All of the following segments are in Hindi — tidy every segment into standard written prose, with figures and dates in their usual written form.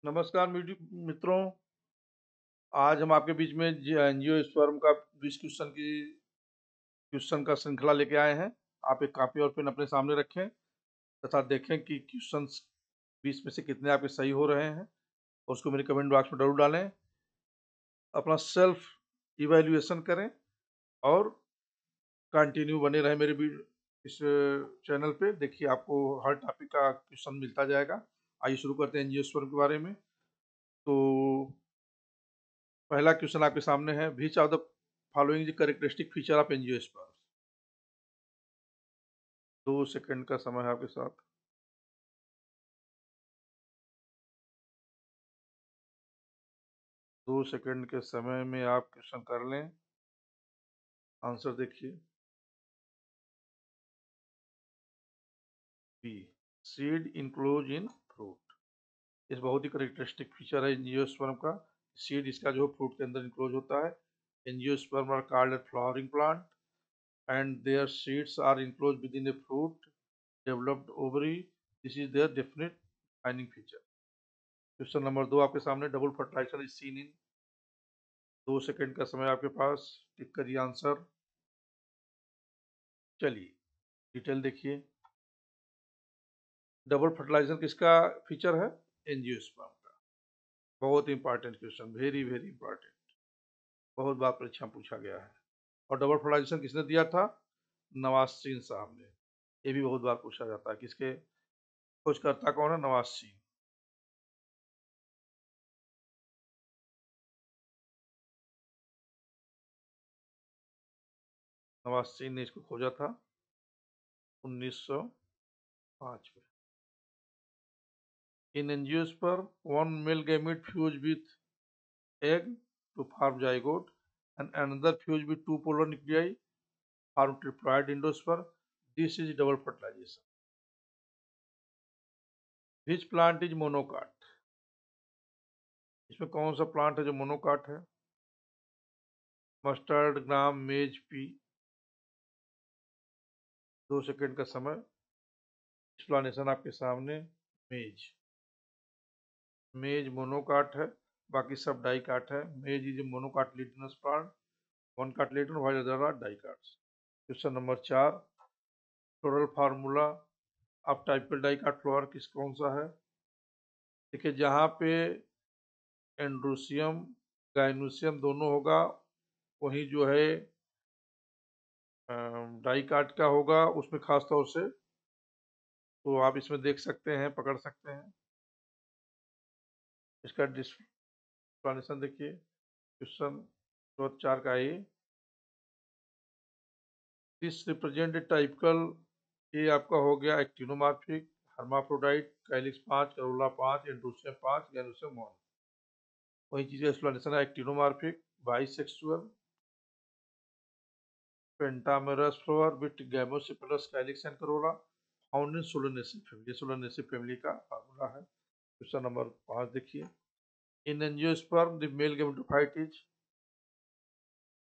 नमस्कार मित्रों। आज हम आपके बीच में एंजियोस्पर्म का 20 क्वेश्चन का श्रृंखला लेके आए हैं। आप एक कॉपी और पेन अपने सामने रखें तथा देखें कि क्वेश्चंस 20 में से कितने आपके सही हो रहे हैं और उसको मेरे कमेंट बॉक्स में जरूर डालें। अपना सेल्फ इवैल्यूएशन करें और कंटिन्यू बने रहें इस चैनल पे। देखिए, आपको हर टॉपिक का क्वेश्चन मिलता जाएगा। आइए शुरू करते हैं एंजियोस्पर्म के बारे में। तो पहला क्वेश्चन आपके सामने है, विच of the following the characteristic feature of angiosperm. 2 second का समय है आपके साथ। दो सेकंड के समय में आप क्वेश्चन कर लें। आंसर देखिए, B, seed enclose in fruit. इस बहुत ही कैरेक्टरिस्टिक फीचर है एंजियोस्पर्म का। सीड इसका जो फ्रूट के अंदर इनक्लोज होता है। Angiosperm are called as flowering plant and their seeds are enclose within a fruit developed ovary. This is their definite defining feature. Question number 2 आपके सामने, double fertilization is seen in. 2 second का समय आपके पास, टिक करिए आंसर। चलिए डिटेल देखिए। डबल फर्टिलाइजेशन किसका फीचर है? एंजियोस्पर्म का। बहुत important question, very very important. बहुत बार परीक्षा में पूछा गया है। और डबल फर्टिलाइजेशन किसने दिया था? नवाज साहब ने। ये भी बहुत बार पूछा जाता है, किसके खोजकर्ता कौन है? नवाज। नवाज ने इसको खोजा था 1905 में। इन angiosperm one male gamete fuse with egg to form zygote and another fused with two polar nuclei form triploid endosperm. This is double fertilization. Which plant is monocot? इसमें कौन सा प्लांट है जो मोनोकाट है? मस्टर्ड, ग्राम, मेज, पी। 2 सेकंड का समय। एक्सप्लेनेशन आपके सामने। मेज। मेज मोनोकाट है, बाकी सब डाइकाट है। Maize is monocotyledonous plant, one cotyledon while other are dicots. Question number 4, floral formula of typical dicot flower किस कौन सा है? देखिए, जहाँ पे एंड्रोसियम गाइनोसियम दोनों होगा वहीं जो है डाइकाट का होगा, उसमें खास तौर से। तो आप इसमें देख सकते हैं, पकड़ सकते हैं। इसका डिस्प्लेनेशन देखिए। क्वेश्चन 4 का ये, दिस रिप्रेजेंट टाइपिकल। ये आपका हो गया actinomorphic, hermaphrodite, calyx 5, corolla 5, androecium 5, gynoecium 1। वही चीज का एक्सप्लेनेशन है, actinomorphic, bisexual, pentamerous flower with gamosepalous, calyx and corolla, found in Solanaceae family. Solanaceae family का फार्मूला है। क्वेश्चन नंबर 5 देखिए। In angiosperm the male gametophyte is.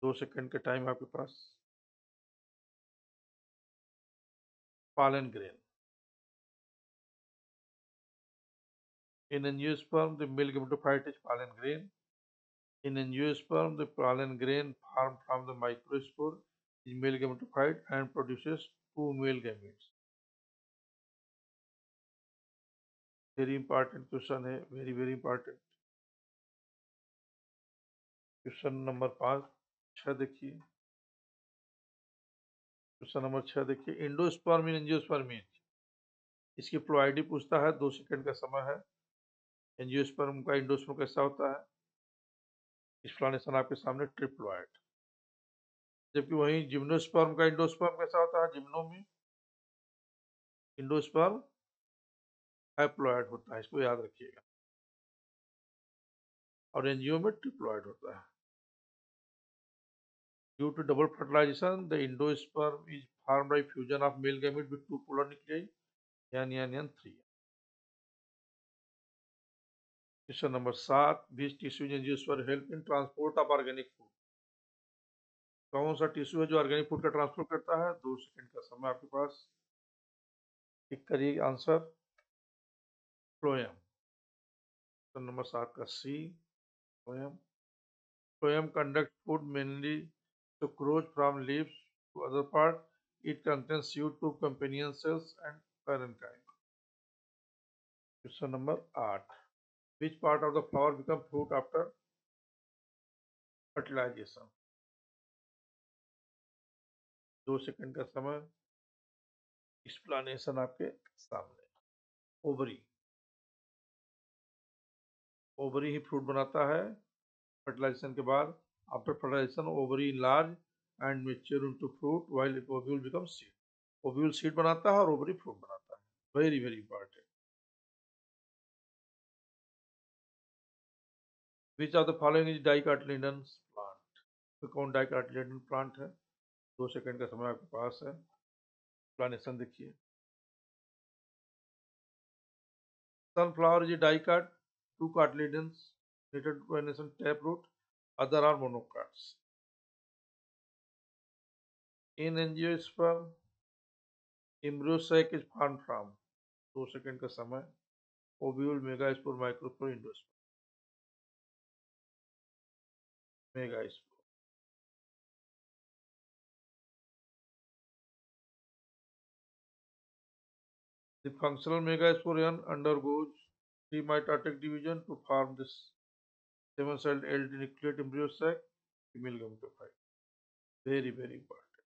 2 second का टाइम आपके पास। pollen grain. In angiosperm, the male gametophyte is pollen grain. In angiosperm, the pollen grain formed from the microspore is male gametophyte and produces two male gametes. Very important question है, very very important. Question number 6 देखिए। क्वेश्चन नंबर 6 देखिए, इंडोस्पर्म इन एंजियोस्पर्म मीन। इसकी प्लोइडी पूछता है। 2 सेकंड का समय है। एंजियोस्पर्म का इंडोस्पर्म कैसा होता है? एक्सप्लेनेशन आपके सामने, ट्रिप्लॉइड। जबकि वहीं जिम्नोस्पर्म का इंडोस्पर्म कैसा होता है? जिम्नो में इंडोस्पर्म हैप्लॉइड होता है, इसको याद रखिएगा। और एंजियो में ट्रिप्लॉइड होता है। Due to double fertilization the endosperm is formed by fusion of male gamete with two polar nuclei, N3। Question number 7, which tissue angiosperm help in transport of organic food. कौन सा टिश्यू है जो ऑर्गेनिक फूड का ट्रांसपोर्ट करता है? 2 सेकंड का समय आपके पास। टिक करिए आंसर। फ्लोएम। नंबर 7 का सी, phloem. Phloem conducts food mainly sucrose from leaves to other part. It contains CO2 companion cells and parenchyma. Question number 8. Which part of the flower become fruit after fertilization? 2 second का समय। एक्सप्लेनेशन आपके सामने। ओवरी, ओवरी ही फ्रूट बनाता है फर्टिलाइजेशन के बाद। After fertilization ovary enlarge and mature into fruit while ovule becomes seed. Ovule seed बनाता है और ओवरी फ्रूट बनाता है। Very very important. Which of the following is dicotyledon plant? तो कौन डाइकोटिलेडन प्लांट है? 2 सेकंड का समय आपके पास है। एक्सप्लेनेशन देखिए। Sunflower is dicot, 2 cotyledons related to venation taproot, other are monocots. In angiosperm, embryo sac is formed from 2 second का समय। Ovule, megaspore, microspore, endospore. Megaspore. The functional megasporion undergoes 3 mitotic division to form this 7-celled nucleate embryo sac, female gametophyte. Very very important.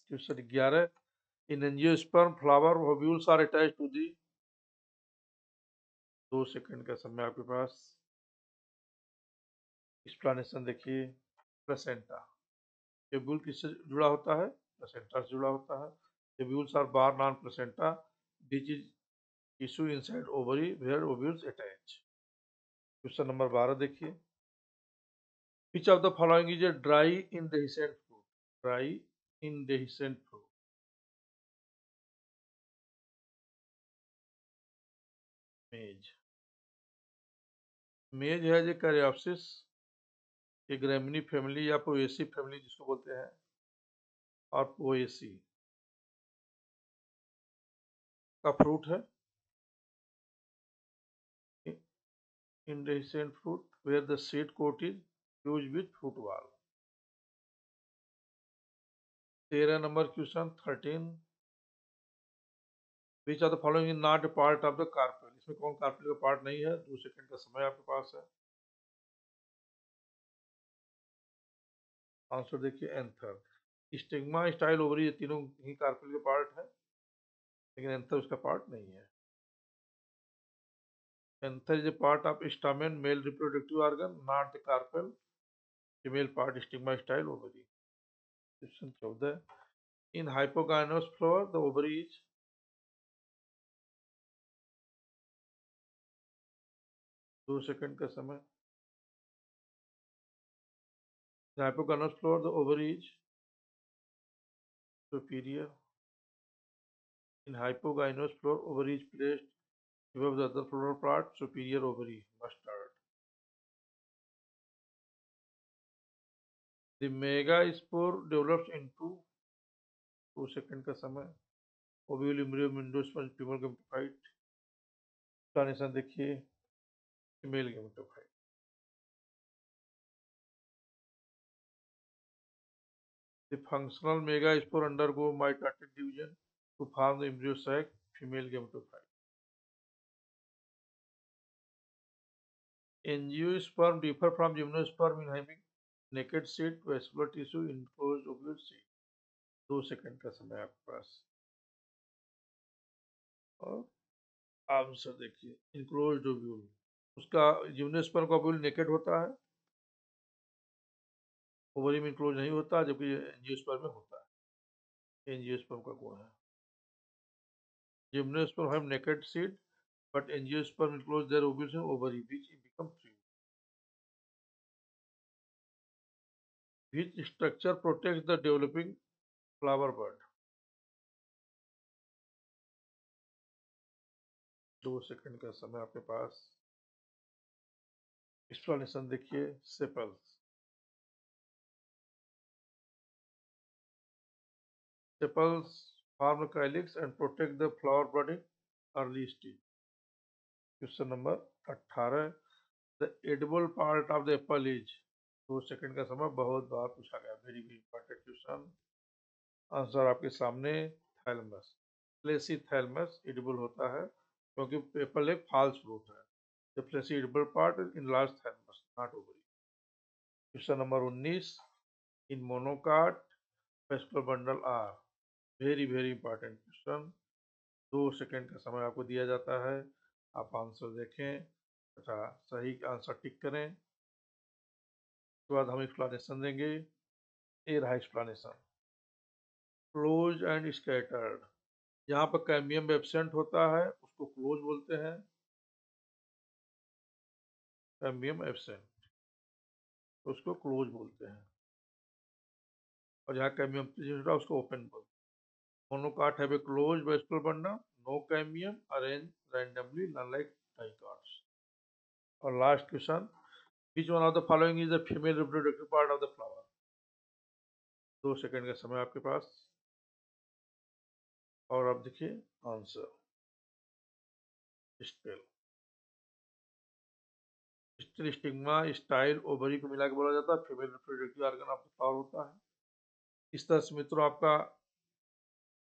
Question 11. In angiosperm, flower ovules are attached to the 2 second का समय आपके पास। एक्सप्लेनेशन देखिए। प्लेसेंटा, ओव्यूल किससे जुड़ा होता है? प्लेसेंटा से जुड़ा होता है। Ovules are bar non-placenta, which is tissue inside ovary where ovules attach. Question number 12 देखिए। Which of the following is a dry indehiscent fruit? Dry indehiscent fruit. मेज। मेज है जो कैरियोप्सिस के ग्रेमिनी फैमिली या पोएसी फैमिली जिसको बोलते हैं, और पोएसी का फ्रूट है। Indehiscent fruit where the seed coat is fused with fruit wall. 13 number question 13। Which of the following is not a part of the carpel? इसमें कौन कार्पेल का पार्ट नहीं है? 2 सेकंड का समय आपके पास है। आंसर देखिए एंथर। स्टिग्मा, स्टाइल, ओवरी, ये तीनों ही कार्पेल के पार्ट है, लेकिन एंथर उसका पार्ट नहीं है। Anther is a part of stamen, male reproductive organ, not the carpel, female part stigma, style, ovary. Question 14। In hypogynous flower the ovary is 2 second का समय। The hypogonous floor, the ovary is superior. In hypogynous floor, ovary is placed above the other floral part, superior ovary, mustard. The megaspore develops into 2 second का समय। Ovule, embryo, endosperm, female gametophyte. Explanation देखिए। Female gametophyte. The functional megaspore undergo mitotic division to form the embryo sac, female gametophyte. Angiosperm differ from gymnosperm in having naked seed, vascular tissue, enclosed ovule seed. 2 second का समय आपके पास। और आंसर देखिए। इनक्लोज्ड ओव्यूल, उसका जिम्नोस्पर्म का ओव्यूल नेकेड होता है, ओवरी में इनक्लोज नहीं होता, जबकि एंजियोस्पर्म में होता है। एंजियोस्पर्म का गुण है। Gymnosperm have naked seed, but angiosperm enclose their ovules in ovary, which become free. Which structure protects the developing flower bud? 2 second का समय आपके पास। एक्सप्लेनेशन देखिए। Sepals, sepals form calyx and protect the flower bud in early stage. Question number 18, the edible part of the Apple is. 2 second का समय बहुत बार पूछा गया, very very important question. Answer आपके सामने, थैलमस। फ्लेसी थैलमस एडिबल होता है क्योंकि एप्पल एक फॉल्स फ्रूट है। The fleshy edible part in large thalamus, not ovary. Question number 19, in monocot vascular bundle are. Very very important question. 2 second का समय आपको दिया जाता है, आप आंसर देखें तथा सही आंसर टिक करें। उसके बाद हम एक्सप्लेनेशन देंगे। ये रहा एक्सप्लेनेशन। क्लोज एंड स्कैटर्ड, यहाँ पर कैम्बियम एब्सेंट होता है उसको क्लोज बोलते हैं, कैम्बियम एब्सेंट तो उसको क्लोज बोलते हैं। और जहाँ कैम्बियम प्रेजेंट होता है उसको ओपन बोलते हैं। Monocot have a close vascular bundle, no cambium, arrange randomly, non like dicots. और last question, which one of the following is the female reproductive part of the flower? 2 second का समय आपके पास, और आप देखिए आंसर, स्टेल। स्टेल स्टिग्मा स्टाइल ओवरी को मिला के बोला जाता है, female reproductive organ of the flower होता है। इस तरह से मित्रों आपका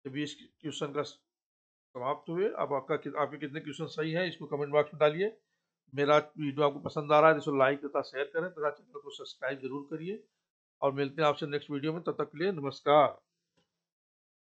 20 क्वेश्चन का समाप्त हुए। अब आपके कितने क्वेश्चन सही हैं इसको कमेंट बॉक्स में डालिए। मेरा वीडियो आपको पसंद आ रहा है तो लाइक तथा शेयर करें तथा चैनल को सब्सक्राइब जरूर करिए। और मिलते हैं आपसे नेक्स्ट वीडियो में, तब तक के लिए नमस्कार।